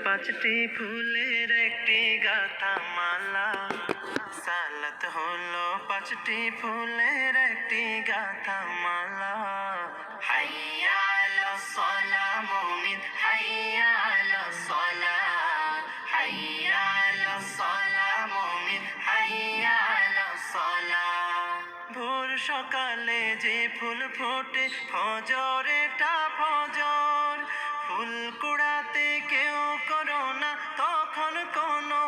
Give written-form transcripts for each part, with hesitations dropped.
পাঁচটি ফুলের একটি গাথা মালা। সালাত হলো পাঁচটি ফুলের একটি গাথা মালা। হাইয়া আলাস সালাহ মুমিন, হাইয়া আলাস সালাহ, হাইয়া আলাস সালাহ মুমিন, হাইয়া আলাস সালাহ। ভোর সকালে যে ফুল ফোটে ফজরেটা ফজর, ফুল কুড়াতে কেউ করো না তখন কোনো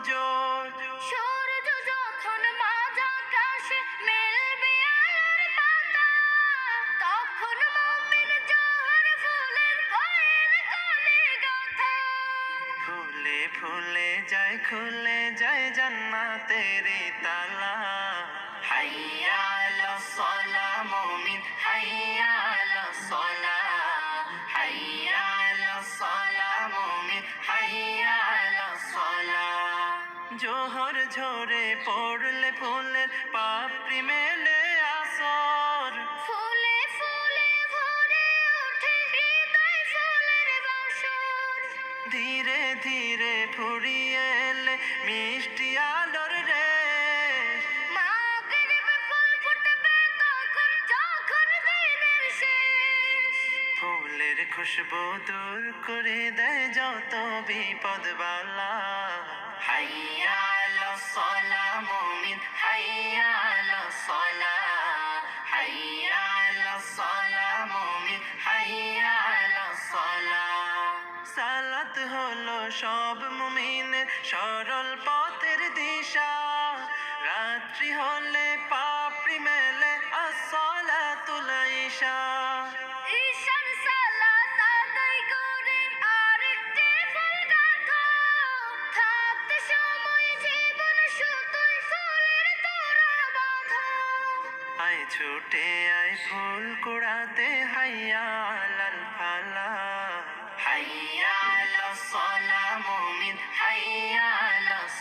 জোর। সূর্য যখন মাঝ আকাশে মেলবে আলোর পাতা, তখন মুমিন জোহর ফুলের কয়ের কোলে গাথা। ফুলে ফুলে যায় খুলে যায় জান্নাতের তালা। হাইয়া আলাস সালাহ মুমিন, হাইয়া আলাস সালাহ, হাইয়া আলাস সালাহ মুমিন, হাইয়া আলাস সালাহ। জোহর ঝরে পড়লে ফুলের পাপড়ি মেলে আসর, ফুলে ফুলে ভরে ওঠে হৃদয় ফুলের বাসর। ধীরে ধীরে ফুরিয়ে এলে মিষ্টি আলোর রেশ। মাগরিবে ফুল ফুটবে তখন যখন দিনের শেষ। ফুলের খুশবু দূর করে দেয় যত বিপদ বালা। হাইয়া আলাস সালাহ মুমিন, হাইয়া আলাস সালাহ, হাইয়া আলাস সালাহ মুমিন, হাইয়া আলাস সালাহ। সালাত হলো সব মুমিনের সরল পথের দিশা। রাত্রি হলে পাপড়ি মেলে আসসালাতুল ইশা। ঈশান সালাত আদায় করে আরেকটি ফুল গাথা, থাকতে সময় জীবন শুধুই ফুলের তোড়া বাঁধা। আয় ছুটে আয় ফুল কুড়াতে, হাইয়া আলাল ফালাহ। হাইয়া আলাস সালাহ মুমিন, হাইয়া আলাস